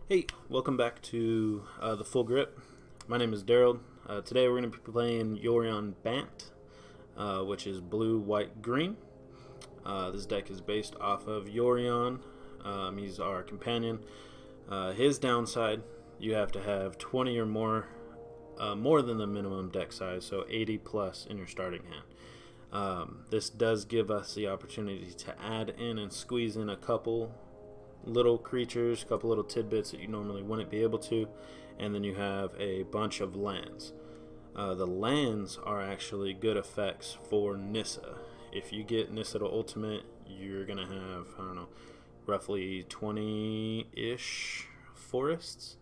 Hey, welcome back to the Full Grip. My name is Dearld. Today we're going to be playing Yorion Bant, which is blue, white, green. This deck is based off of Yorion. He's our companion. His downside, you have to have 20 or more than the minimum deck size, so 80 plus in your starting hand. This does give us the opportunity to add in and squeeze in a couple little creatures, a couple little tidbits that you normally wouldn't be able to, and then you have a bunch of lands. The lands are actually good effects for Nissa. If you get Nissa to ultimate, you're gonna have, I don't know, roughly 20-ish forests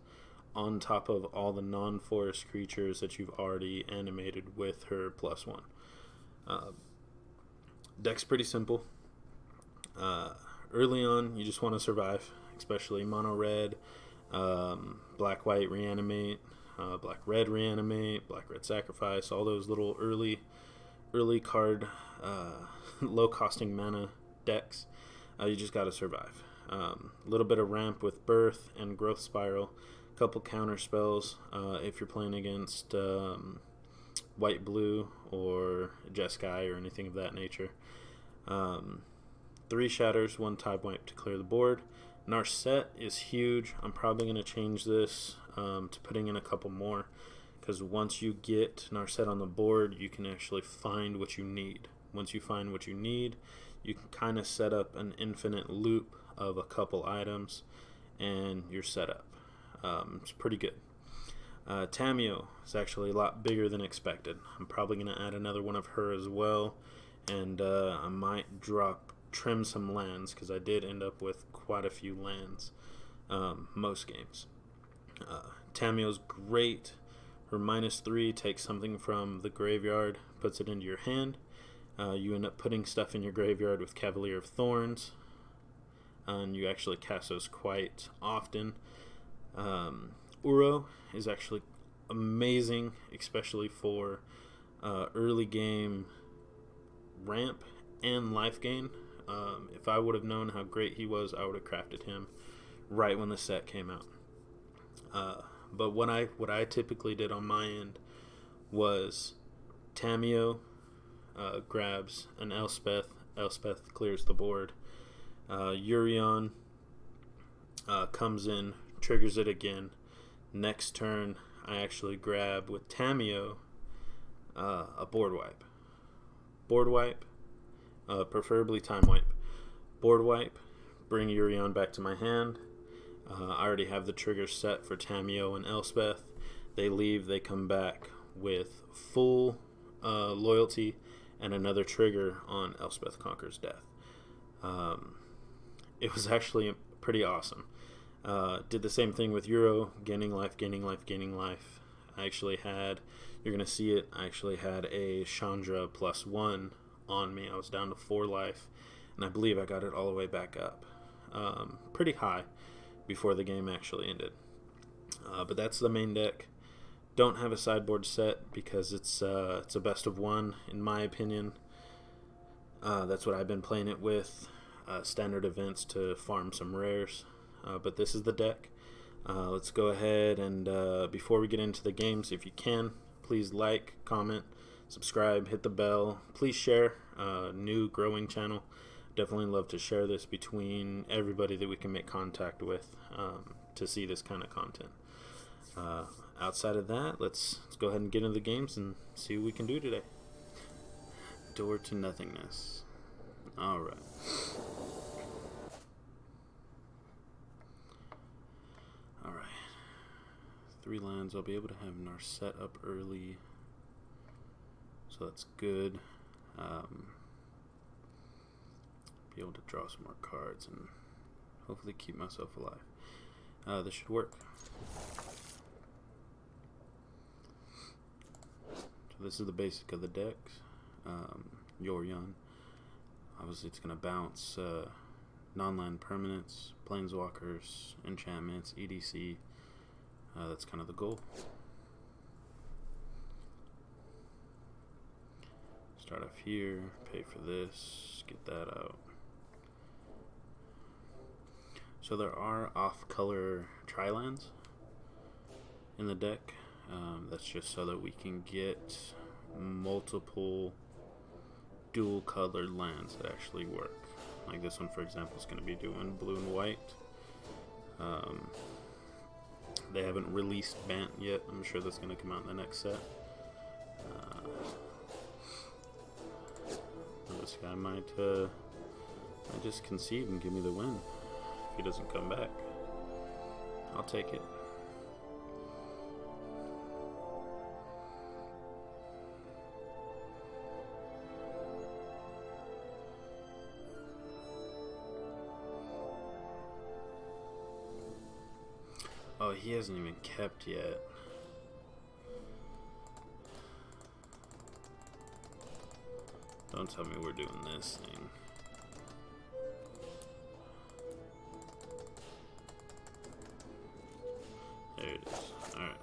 on top of all the non-forest creatures that you've already animated with her +1. Deck's pretty simple. Early on, you just want to survive, especially mono red, black white reanimate, black red reanimate, black red sacrifice, all those little early card, low costing mana decks. You just got to survive. A little bit of ramp with Birth and Growth Spiral, a couple counter spells if you're playing against white blue or Jeskai or anything of that nature. 3 shatters, 1 time wipe to clear the board. Narset is huge. I'm probably going to change this to putting in a couple more, because once you get Narset on the board, you can actually find what you need. Once you find what you need, you can kind of set up an infinite loop of a couple items, and you're set up. It's pretty good. Tamiyo is actually a lot bigger than expected. I'm probably going to add another one of her as well, and I might trim some lands, because I did end up with quite a few lands most games. Tamiyo's great. Her -3 takes something from the graveyard, puts it into your hand. You end up putting stuff in your graveyard with Cavalier of Thorns, and you actually cast those quite often. Uro is actually amazing, especially for early game ramp and life gain. If I would have known how great he was, I would have crafted him right when the set came out. But what I typically did on my end was Tamiyo grabs an Elspeth. Elspeth clears the board. Yorion comes in, triggers it again. Next turn, I actually grab with Tamiyo a board wipe. Board wipe. Preferably time wipe. Board wipe, bring Yorion back to my hand. I already have the triggers set for Tamiyo and Elspeth. They leave, they come back with full loyalty and another trigger on Elspeth Conquers Death. It was actually pretty awesome. Did the same thing with Euro, gaining life, gaining life, gaining life. I actually had, you're going to see it, I actually had a Chandra +1 on me. I was down to 4 life, and I believe I got it all the way back up pretty high before the game actually ended. But that's the main deck. Don't have a sideboard set because it's a best of 1 in my opinion. That's what I've been playing it with, standard events to farm some rares, but this is the deck. Let's go ahead and before we get into the games, if you can, please like, comment, subscribe, hit the bell, please share. New growing channel, definitely love to share this between everybody that we can make contact with to see this kind of content. Outside of that, let's go ahead and get into the games and see what we can do today. Door to nothingness. Alright. Alright. 3 lands. I'll be able to have Narset up early, so that's good. Be able to draw some more cards and hopefully keep myself alive. This should work. So this is the basic of the decks. Yorion. Obviously it's going to bounce non-land permanents, planeswalkers, enchantments, EDC. That's kind of the goal. Start off here, pay for this, get that out. So there are off-color tri-lands in the deck. That's just so that we can get multiple dual-colored lands that actually work. Like this one, for example, is going to be doing blue and white. They haven't released Bant yet. I'm sure that's going to come out in the next set. This guy might just concede and give me the win if he doesn't come back. I'll take it. Oh, he hasn't even kept yet. Don't tell me we're doing this thing. There it is. Alright.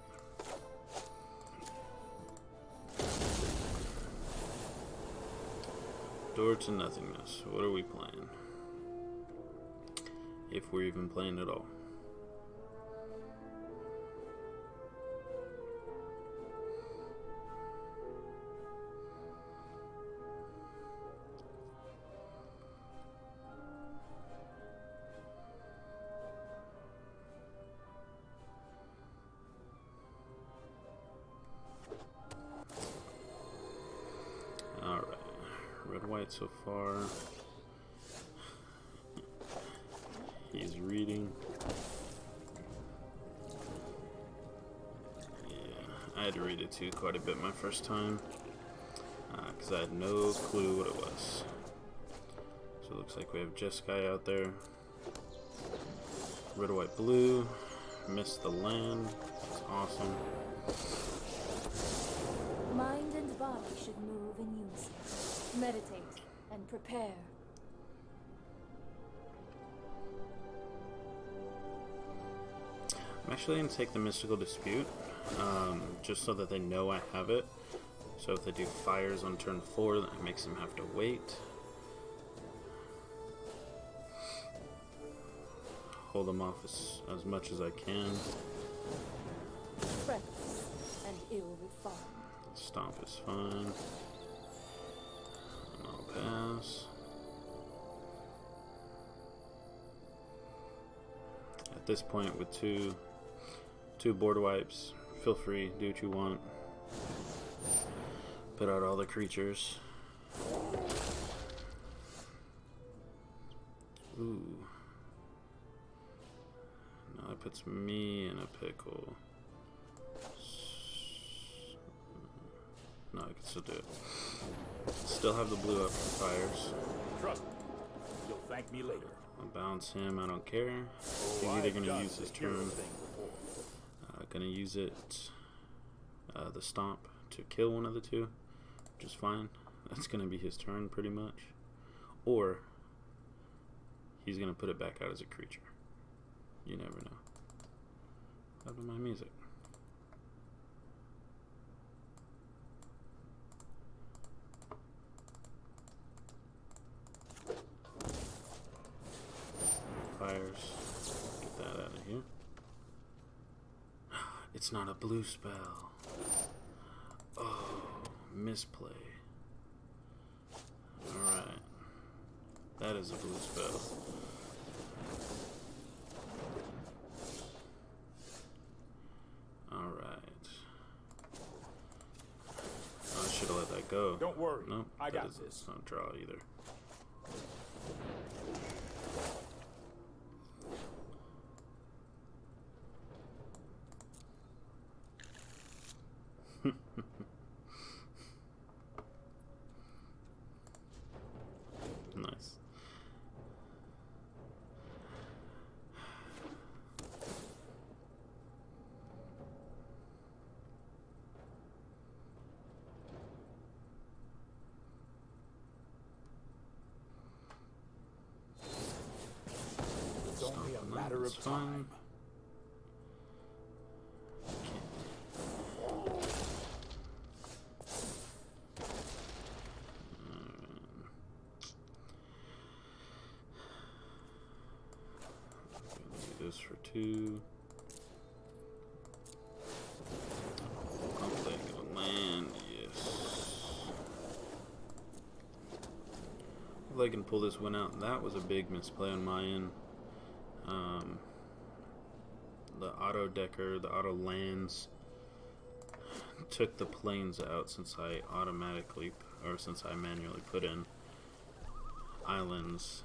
Door to nothingness. What are we playing? If we're even playing at all. So far, he's reading. Yeah, I had to read it too quite a bit my first time because I had no clue what it was. So it looks like we have Jeskai out there. Red, white, blue. Missed the land. That's awesome. Mind and body should move in unison. Meditate and prepare. I'm actually going to take the Mystical Dispute, just so that they know I have it. So if they do fires on turn 4, that makes them have to wait. Hold them off as much as I can. Reckless and ill-refined. Stomp is fine. Pass. At this point, with two board wipes, feel free, do what you want. Put out all the creatures. Ooh. Now that puts me in a pickle. No, I can still do it. Still have the blue up for fires. Trust me. You'll thank me later. I'll bounce him, I don't care. He's either going to use his turn. Going to use it, the stomp, to kill one of the two, which is fine. That's going to be his turn pretty much. Or he's going to put it back out as a creature. You never know. What happened to my music? Fires. Get that out of here. It's not a blue spell. Oh, misplay. Alright. That is a blue spell. Alright. I should have let that go. Don't worry. Nope, I got this. this. Not draw either. Nice. It's only a matter of time. for 2. Hopefully I get a land, yes. Hopefully I can pull this one out. That was a big misplay on my end. The auto decker, the auto lands, took the planes out since I automatically, or since I manually put in islands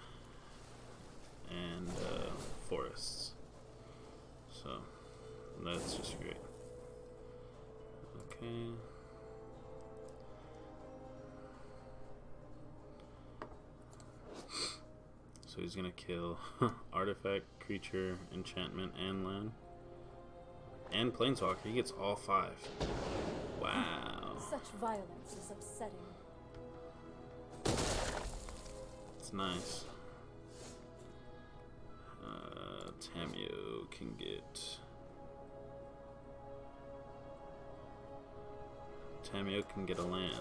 and forests. So that's just great. Okay. So he's gonna kill artifact, creature, enchantment, and land. And planeswalker. He gets all 5. Wow. Such violence is upsetting. It's nice. Tamiyo can get... Tamiyo can get a land.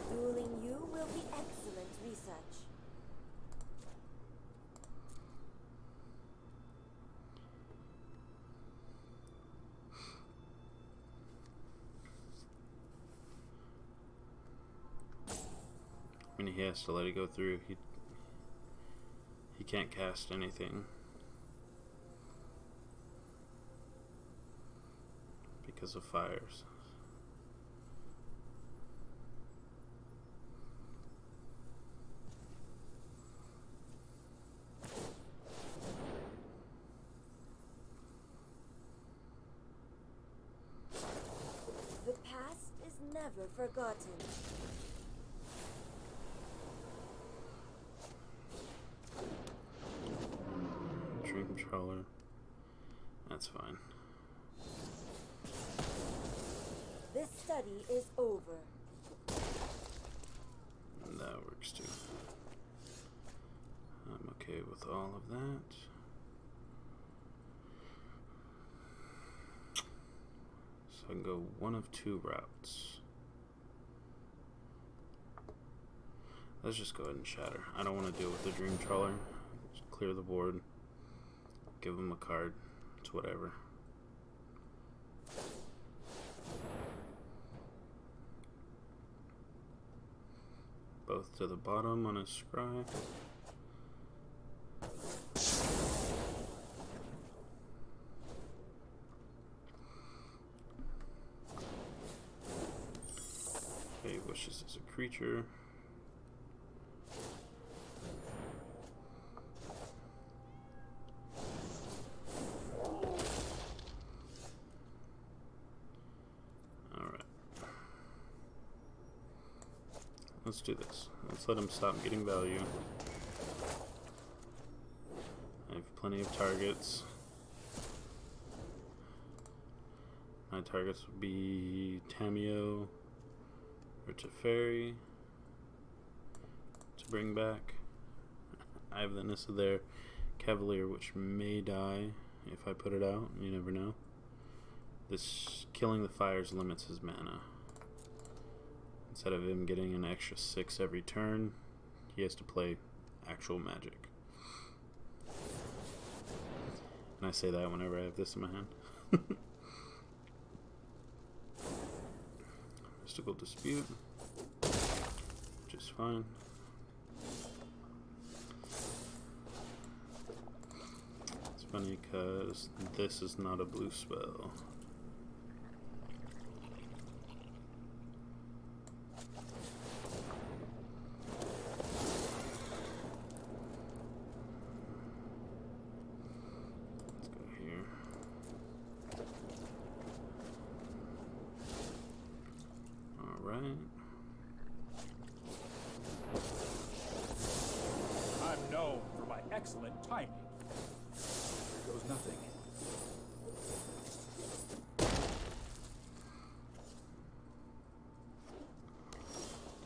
Dueling you will be excellent research. I mean, he has to let it go through. He can't cast anything because of fires. The past is never forgotten. Dream controller. That's fine. This study is over. And that works too. I'm okay with all of that. So I can go one of 2 routes. Let's just go ahead and shatter. I don't want to deal with the Dream Trawler. Just clear the board. Give him a card. It's whatever. Both to the bottom on his scry. Okay, wishes as a creature. Let's do this. Let's let him stop getting value. I have plenty of targets. My targets would be Tamiyo or Teferi to bring back. I have the Nissa there. Cavalier, which may die if I put it out. You never know. This killing the fires limits his mana. Instead of him getting an extra 6 every turn, he has to play actual Magic. And I say that whenever I have this in my hand. Mystical Dispute, which is fine. It's funny because this is not a blue spell. I'm known for my excellent timing. There goes nothing.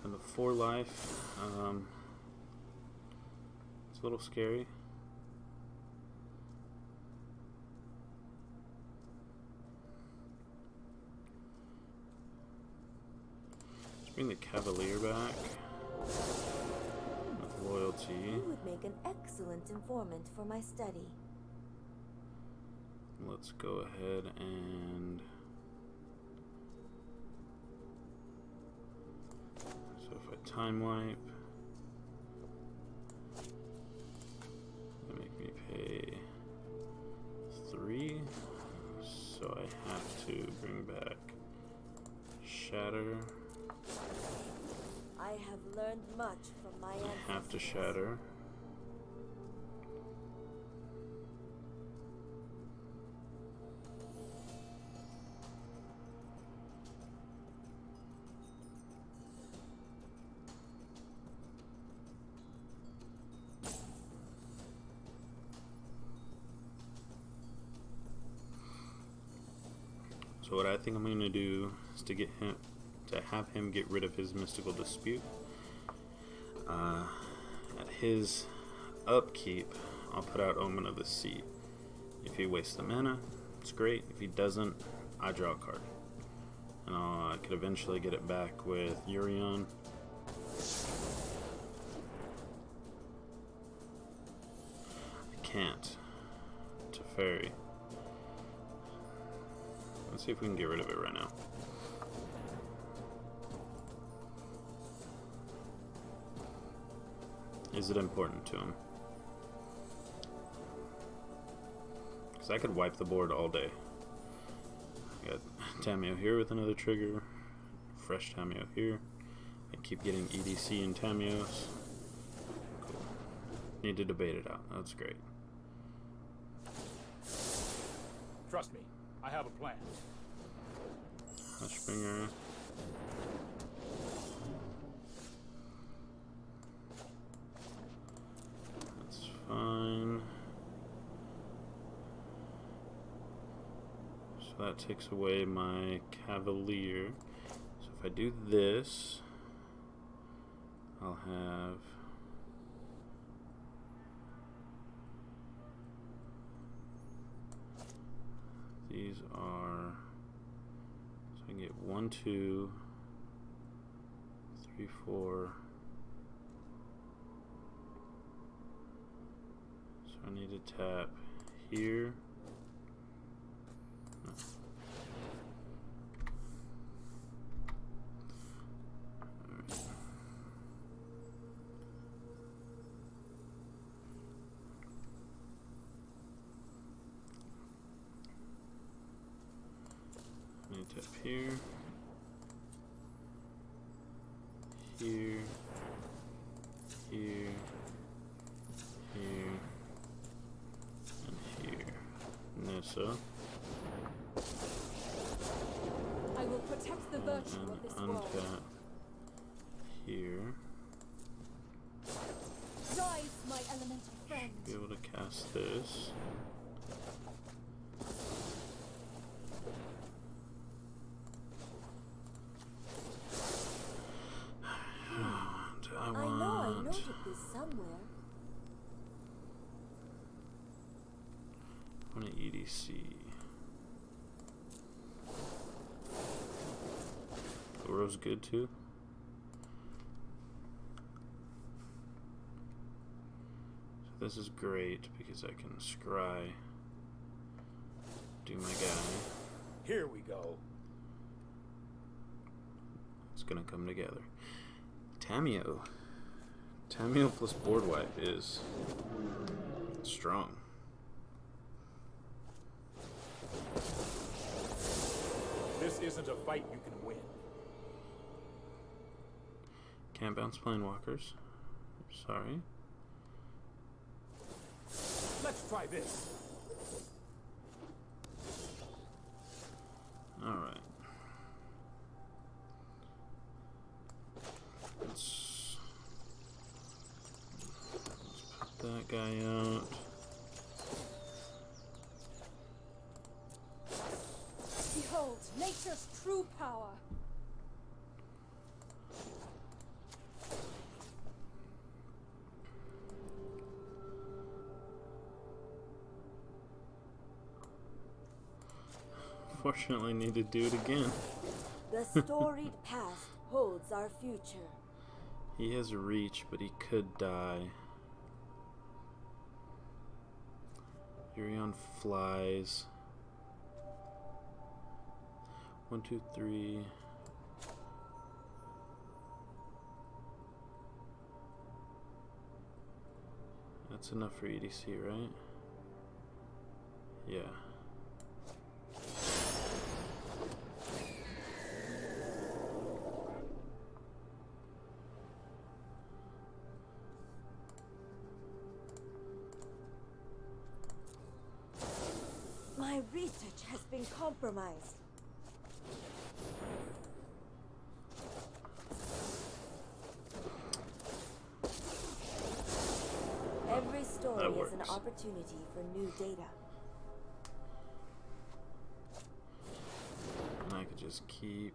Down to 4 life. It's a little scary. Bring the Cavalier back. With loyalty. You would make an excellent informant for my study. Let's go ahead and... So if I time wipe, they make me pay 3. So I have to bring back Shatter. I have learned much from my ancestors. I have to Shatter. So what I think I'm going to do is to have him get rid of his mystical dispute. At his upkeep, I'll put out Omen of the Sea. If he wastes the mana, it's great. If he doesn't, I draw a card. And I could eventually get it back with Yorion. I can't. Teferi. Let's see if we can get rid of it right now. Is it important to him? Because I could wipe the board all day. I got Tamiyo here with another trigger. Fresh Tamiyo here. I keep getting EDC and Tamiyos. Cool. Need to debate it out. That's great. Trust me, I have a plan. Hushbringer. That's fine. So that takes away my Cavalier. So if I do this, I'll have these are, so I can get 1, 2, 3, 4. So I need to tap here. No. Alright. I need to tap here. Here, here, here, and here. Nissa. I will protect the virtue And of this world. untap here. Rise, my elemental friend. Be able to cast this. I know I noted this somewhere. I want an EDC. Oro's good too. So this is great because I can scry, do my guy. Here we go. It's gonna come together. Tamiyo. Tamiyo plus board wipe is strong. This isn't a fight you can win. Can't bounce planewalkers. Sorry. Let's try this. Alright. Let's put that guy out. Behold, nature's true power. Fortunately, need to do it again. The storied past holds our future. He has reach, but he could die. Yorion flies. 1, 2, 3. That's enough for EDC, right? Yeah. My research has been compromised. Every story is an opportunity for new data. And I could just keep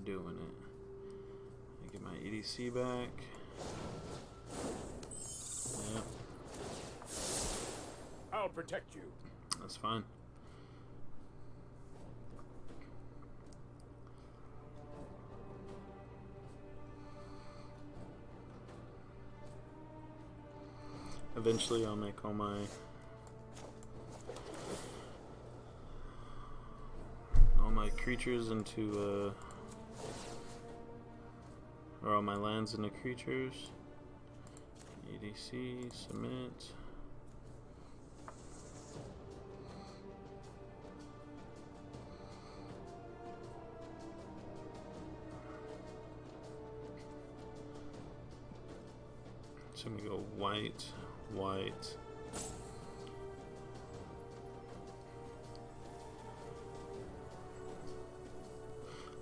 doing it. I get my EDC back. Yep. I'll protect you. That's fine. Eventually I'll make all my creatures into or all my lands into creatures. EDC, submit. So I'm gonna go white, white.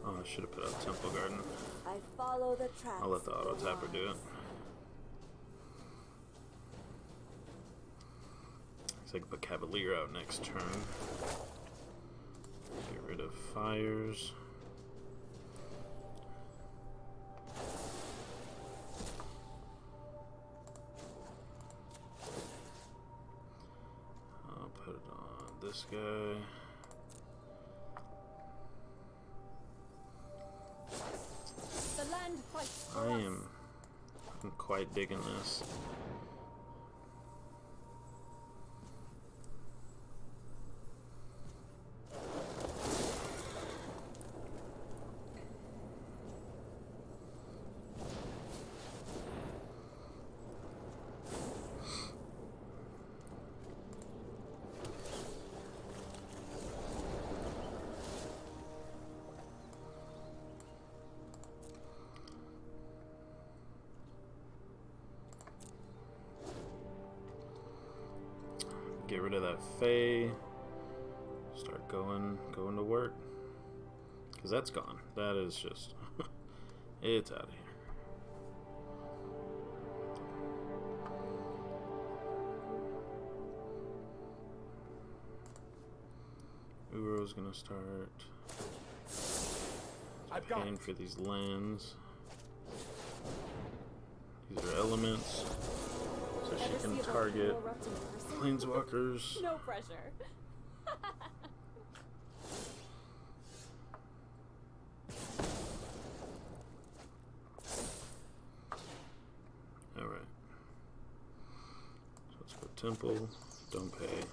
Oh, I should have put out Temple Garden. I follow the tracks. I'll let the auto tapper do it. Looks like put Cavalier out next turn. Get rid of fires. I'll put it on this guy. The land fights for I'm quite digging this. Get rid of that Fae. Start going to work. Because that's gone. That is just it's out of here. Uro's gonna start paying for these lands. These are elements. So she can target planeswalkers. no pressure. Alright. So let's go Temple. Don't pay.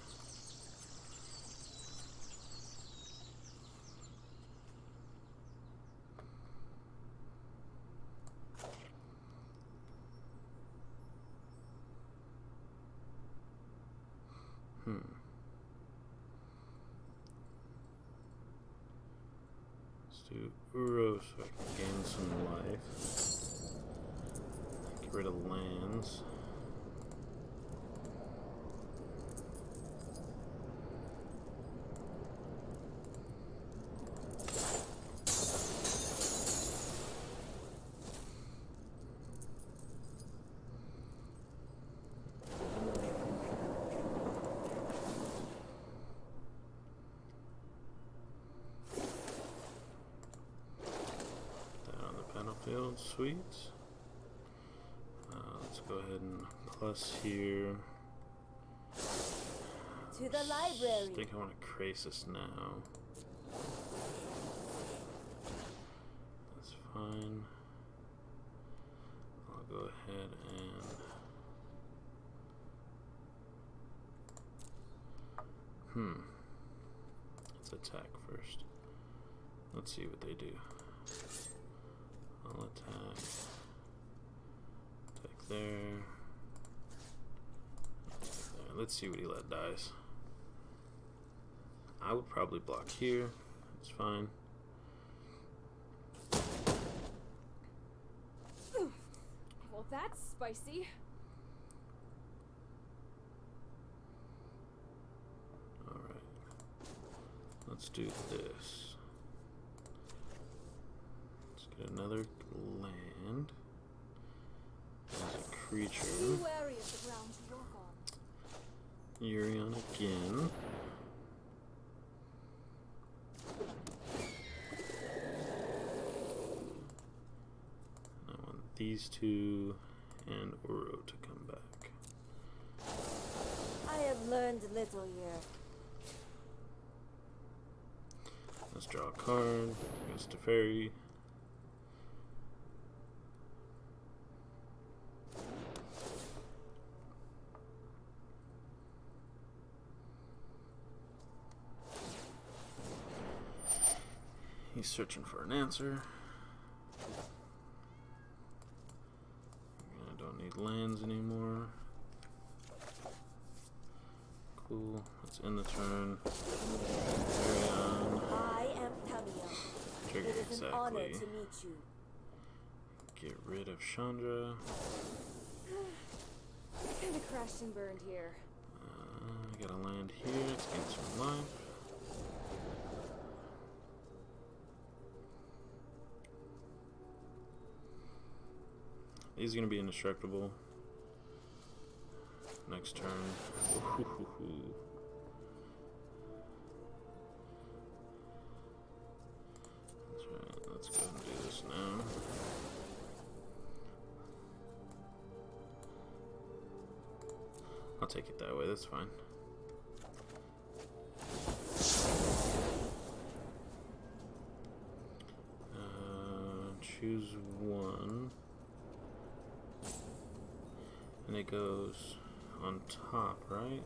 Let's do Uro so I can gain some life. Get rid of lands. Sweet. Let's go ahead and plus here. To the library. I think I want a Krasis now. That's fine. go ahead and let's attack first. Let's see what they do. I'll attack. Attack there. Attack there. Let's see what he let dies. I would probably block here. It's fine. Well, that's spicy. Alright. Let's do this. Let's get another land. There's a creature. Be wary of the ground you walk on. Yorion again. These two and Uro to come back. I have learned little here. Let's draw a card. Goes to Teferi. He's searching for an answer. Lands anymore. Cool. Let's end the turn. Carry on. I am Tamiyo. Trigger It is an honor to meet you. Get rid of Chandra. I kinda crashed and burned here. I got a land here. Let's gain some life. He's gonna be indestructible. Next turn. That's right. Let's go and do this now. I'll take it that way. That's fine. Choose one. And it goes on top, right?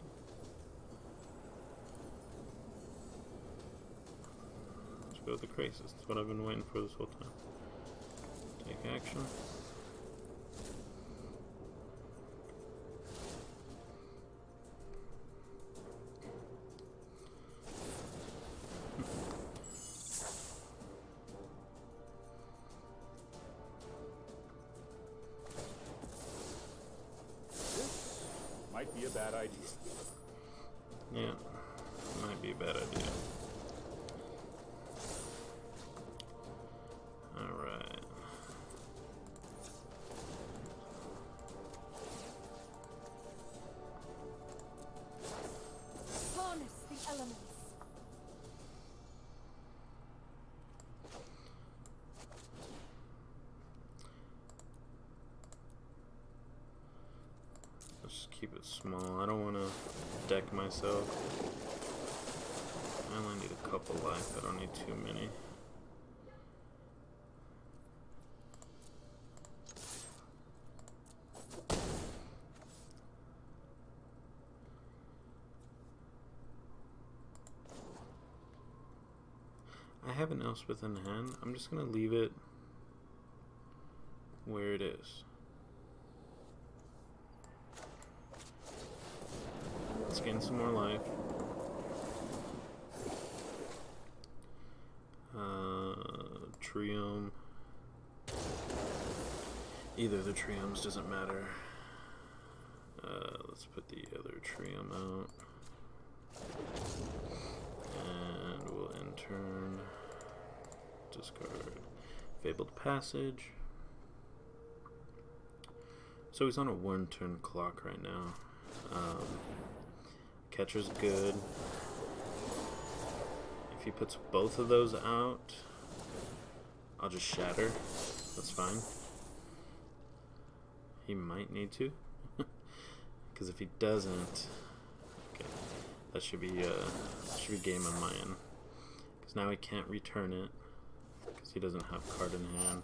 Let's go with the Krasis. That's what I've been waiting for this whole time. Take action. Might be a bad idea. Yeah, might be a bad idea. Alright. Harness the elements. Just keep it small. I don't want to deck myself. I only need a couple life. I don't need too many. I have an Elspeth in hand. I'm just going to leave it where it is. Let's gain some more life. Triome. Either of the Triomes doesn't matter. Let's put the other Triome out. And we'll end turn. Discard Fabled Passage. So he's on a 1-turn clock right now. Catcher's good. If he puts both of those out, I'll just shatter. That's fine. He might need to. Because if he doesn't, okay, that should be game on my end. Because now he can't return it. Because he doesn't have card in hand.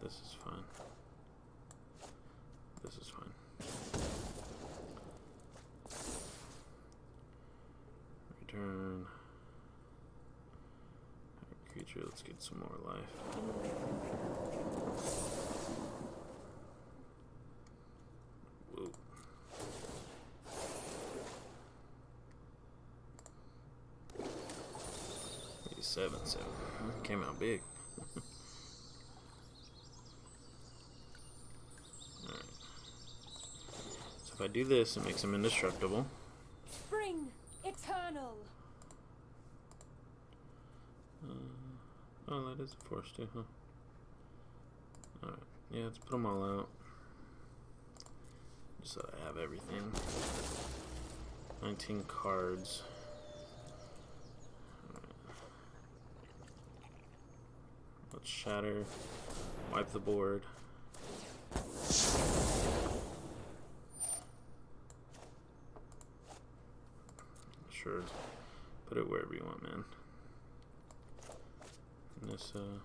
This is fine. This is fine. Return. Creature, let's get some more life. Whoa. 87. Came out big. Alright. So if I do this, it makes him indestructible. Spring eternal. Oh, that is a force too, huh? Alright. Yeah, let's put them all out. Just so I have everything. 19 cards. Let's shatter, wipe the board. Sure, put it wherever you want, man. Nissa.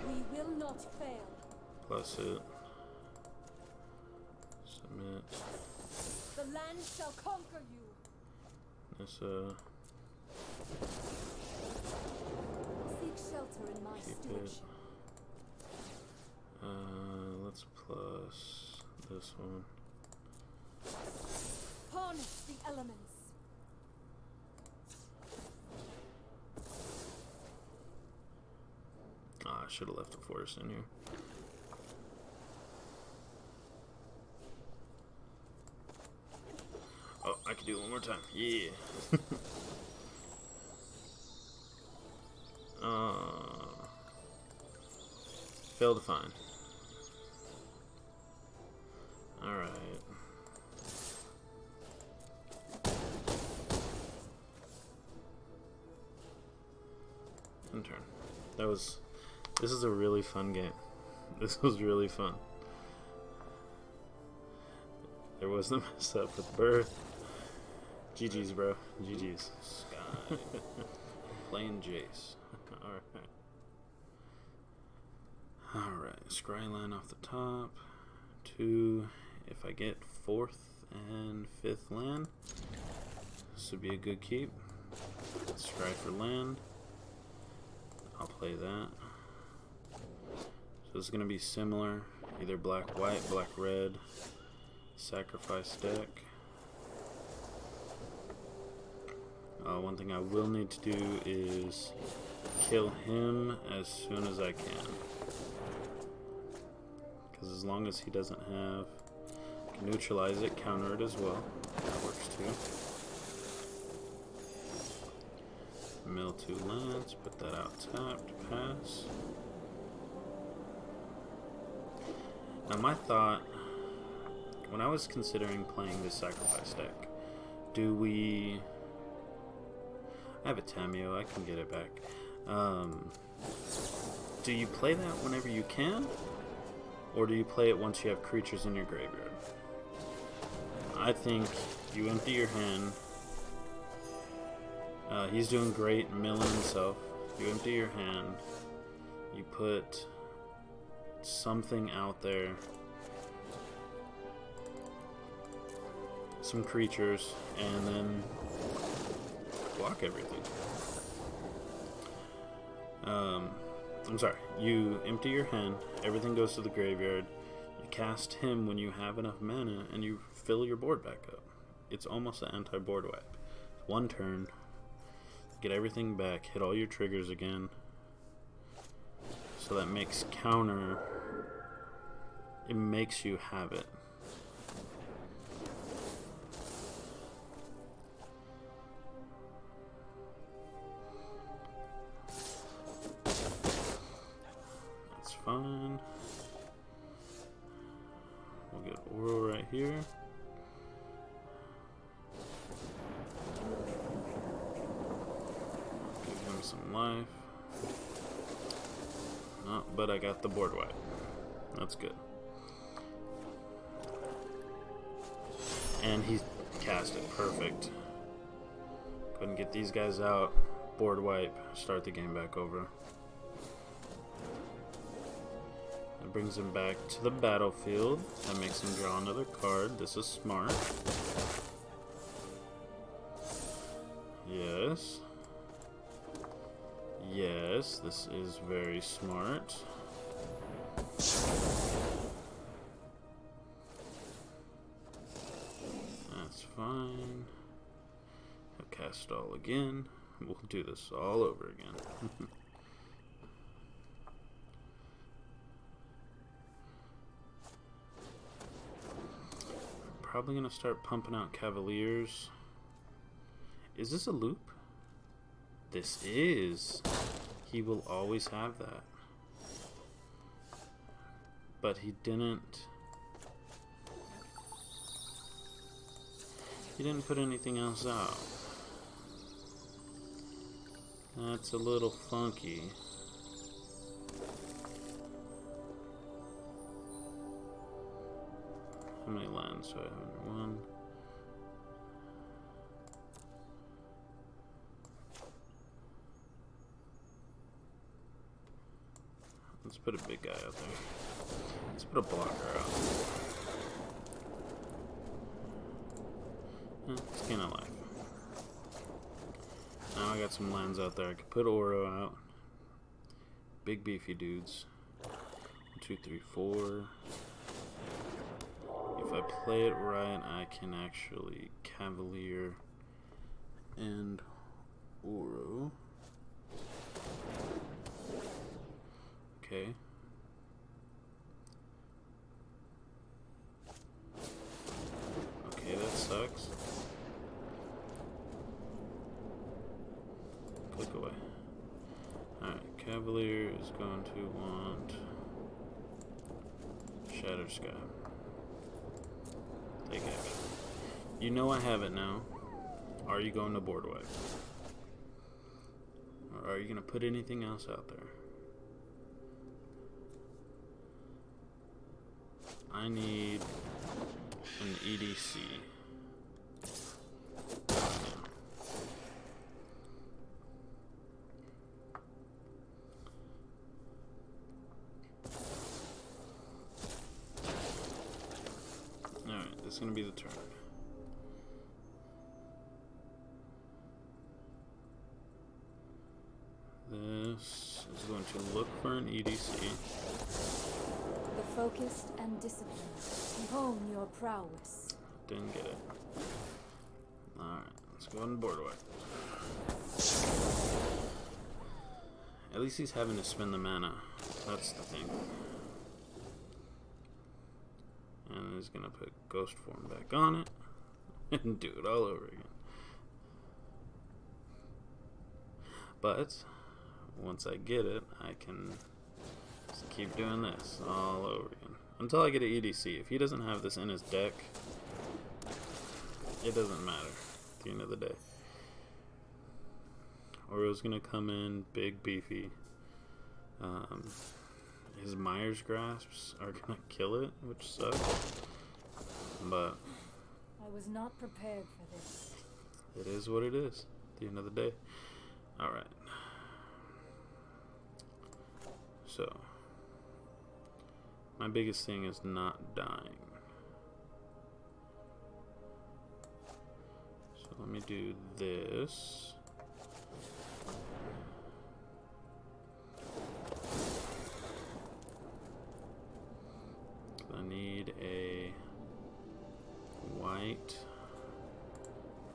We will not fail. Plus it. Submit. The land shall conquer you. Nissa. Seek shelter in my stewardship. Let's plus this one. Harness the elements. Ah, I should have left the forest in here. Oh, I can do it one more time. Yeah. Failed to find. Alright. Turn. This is a really fun game. This was really fun. There was the mess up with Birth. GG's, bro. GG's. Sky. Playing Jace. Alright. Alright. Scryline off the top. 2. If I get 4th and 5th land, this would be a good keep. Scry for land. I'll play that. So this is going to be similar. Either black, white, black, red. Sacrifice deck. One thing I will need to do is kill him as soon as I can. Because as long as he doesn't have... I can neutralize it, counter it as well. That works too. Mill 2 lands, put that out tapped, pass. Now my thought, when I was considering playing this sacrifice deck, do we... I have a Tamiyo, I can get it back. Do you play that whenever you can? Or do you play it once you have creatures in your graveyard? I think you empty your hand. He's doing great milling himself. You empty your hand. You put something out there. Some creatures. And then block everything. I'm sorry. You empty your hand. Everything goes to the graveyard. You cast him when you have enough mana. And you fill your board back up. It's almost an anti-board wipe. One turn. Get everything back, hit all your triggers again. So that makes counter, it makes you have it. That's fine. We'll get Oro right here. Some life. Oh, but I got the board wipe. That's good. And he cast it perfect. Couldn't get these guys out. Board wipe. Start the game back over. That brings him back to the battlefield. That makes him draw another card. This is smart. Yes. Yes, this is very smart. That's fine. I'll cast all again. We'll do this all over again. Probably gonna start pumping out Cavaliers. Is this a loop? This is. He will always have that. But he didn't. He didn't put anything else out. That's a little funky. How many lands do I have? One. Let's put a big guy out there. Let's put a blocker out. Let's gain a life. Now I got some lands out there. I could put Oro out. Big beefy dudes. 1, 2, 3, 4. If I play it right, I can actually Cavalier and Oro. Okay. Okay, that sucks. Click away. Alright, Cavalier is going to want Shatter the Sky. Take action. You know I have it now. Are you going to board wipe? Or are you going to put anything else out there? I need an EDC. Alright, this is going to be the turn. This is going to look for an EDC. The focused and disciplined hone your prowess. Didn't get it. Alright, let's go on board wipe. At least he's having to spend the mana. That's the thing. And he's gonna put Ghost Form back on it and do it all over again. But once I get it, I can just keep doing this all over again until I get an EDC. If he doesn't have this in his deck, it doesn't matter at the end of the day. Oro's gonna come in big, beefy. His Myers Grasps are gonna kill it, which sucks. But I was not prepared for this. it is what it is at the end of the day. Alright. So, my biggest thing is not dying. So let me do this. I need a white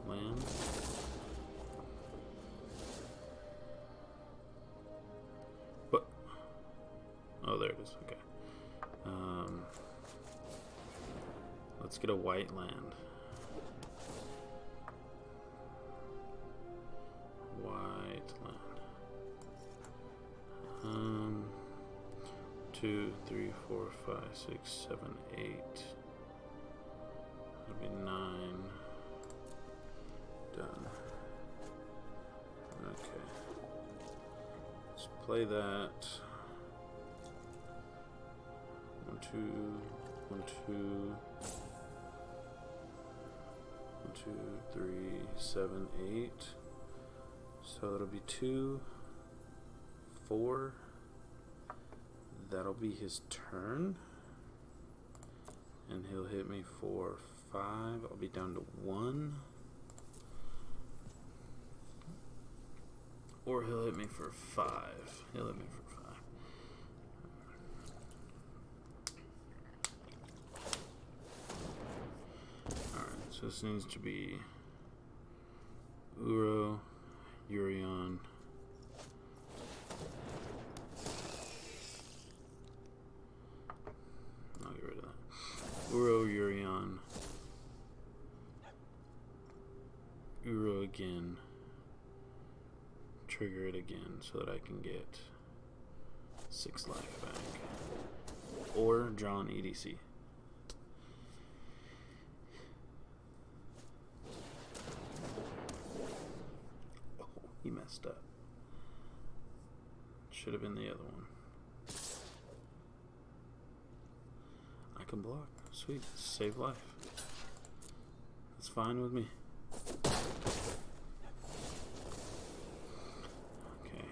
land. What? Oh, there it is. Okay. Let's get a white land. White land. 2, 3, 4, 5, 6, 7, 8. That'll be 9. Done. Okay. Let's play that. 1, 2, 1, 2, 1, 2, 3, 7, 8. So it'll be 2, 4. that'll be his turn. And he'll hit me for 5. I'll be down to 1. Or he'll hit me for 5. He'll hit me for 5. Alright, so this needs to be Uro, Yorion. I'll get rid of that. Uro, Yorion. Uro again. Trigger it again so that I can get 6 life back. Or draw an EDC. Oh, he messed up. Should have been the other one. I can block. Sweet. Save life. That's fine with me. Okay.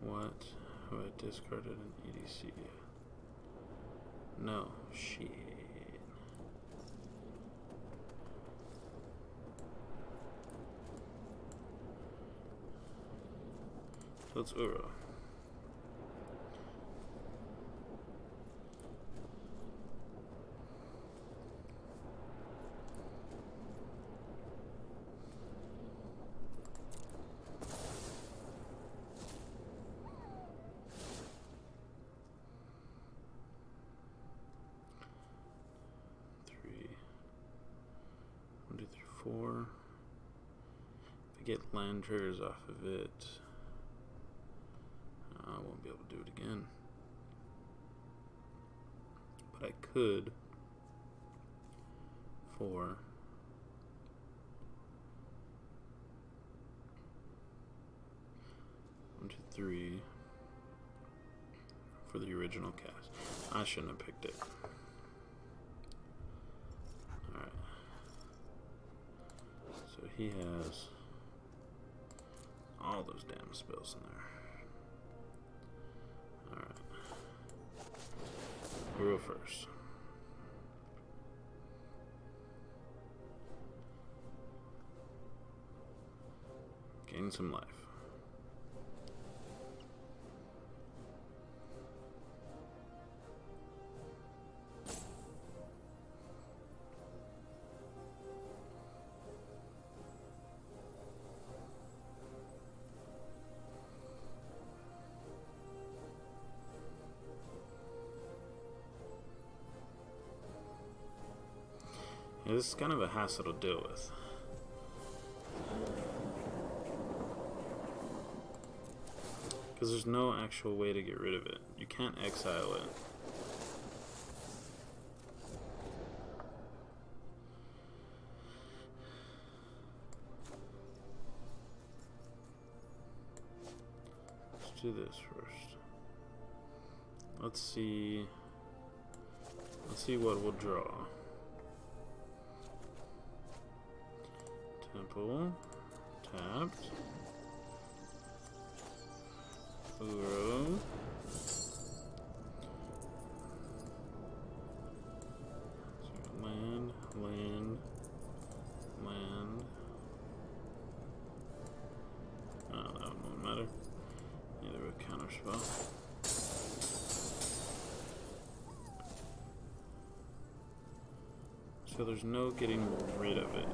What? Have I discarded an EDC? No. Shit. So it's Uro. If I get land triggers off of it, I won't be able to do it again. But I could for 1, 2, 3 for the original cast. I shouldn't have picked it. So he has all those damn spells in there. Alright. We'll go first. Gain some life. Yeah, this is kind of a hassle to deal with. Because there's no actual way to get rid of it. You can't exile it. Let's do this first. Let's see what we'll draw. Temple, tapped, Uro, so land, land, land. Oh, that one won't matter. Either a counter spell. So there's no getting rid of it.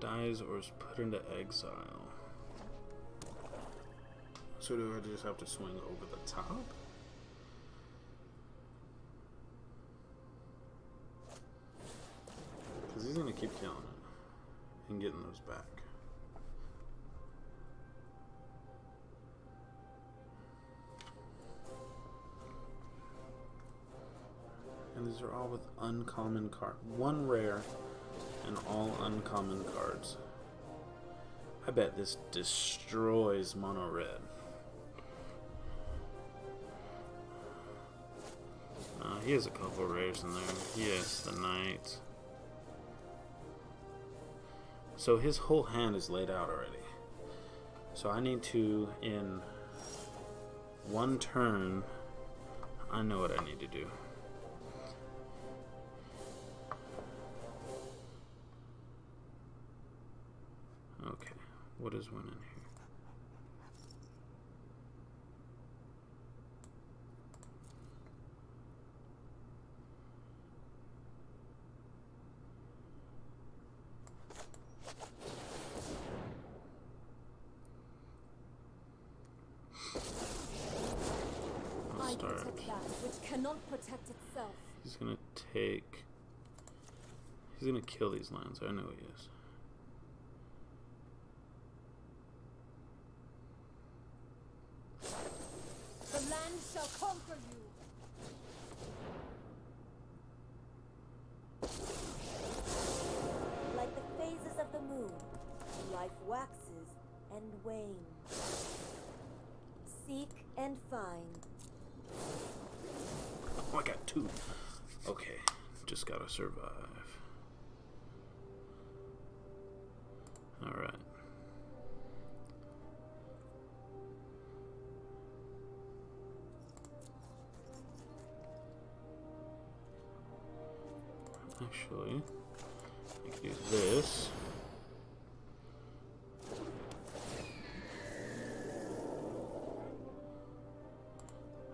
Dies or is put into exile. So do I just have to swing over the top? Because he's going to keep killing it and getting those back. And these are all with uncommon card. One rare and all uncommon cards. I bet this destroys mono red. he has a couple rares in there. Yes, the Knight. So his whole hand is laid out already. So I need to, in one turn, I know what I need to do. Okay, what is one in here? I protect that which cannot protect itself. He's gonna take. He's gonna kill these lands. I know he is. The land shall conquer you. Like the phases of the moon, life waxes and wanes. Seek and find. Oh, I got two. Okay, just gotta survive. Alright. Actually, I can do this.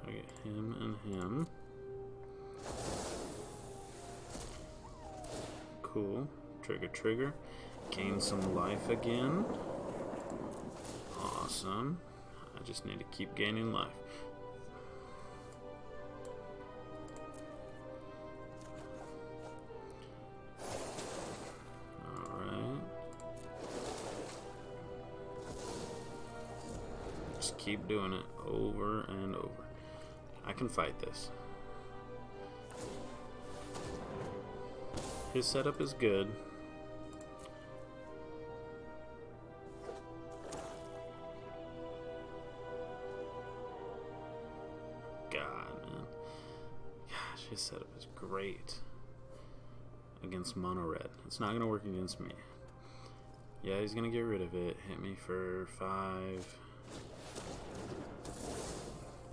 I get him and him. Cool. Trigger. Gain some life again. Awesome. I just need to keep gaining life. Alright. Just keep doing it over and over. I can fight this. His setup is good. God, man. Gosh, his setup is great. Against mono red. It's not going to work against me. Yeah, he's going to get rid of it. Hit me for 5.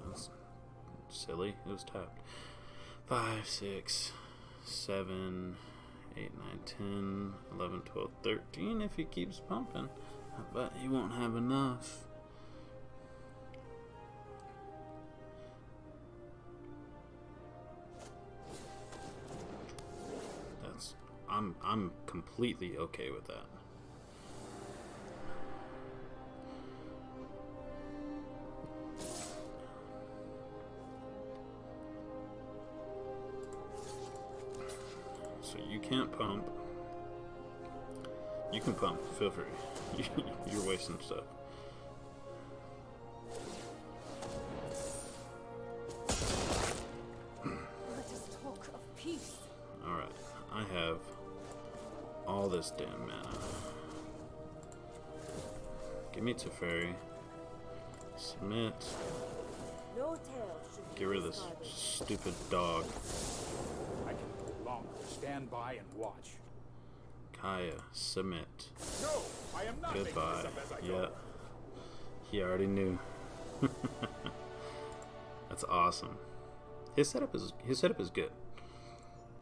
That's silly. It was tapped. 5, 6, 7, 8, 9, 10, 11, 12, 13 if he keeps pumping. But he won't have enough. That's I'm completely okay with that. So you can't pump. You can pump. Feel free. You're wasting stuff. Let us talk of peace. Alright. I have all this damn mana. Give me Teferi. Submit. No tale should be Get rid of this discarded. stupid dog. I can no longer stand by and watch. Kaya, submit. No, I am not making this Goodbye. up as I Yeah. go. He already knew. That's awesome. His setup is good.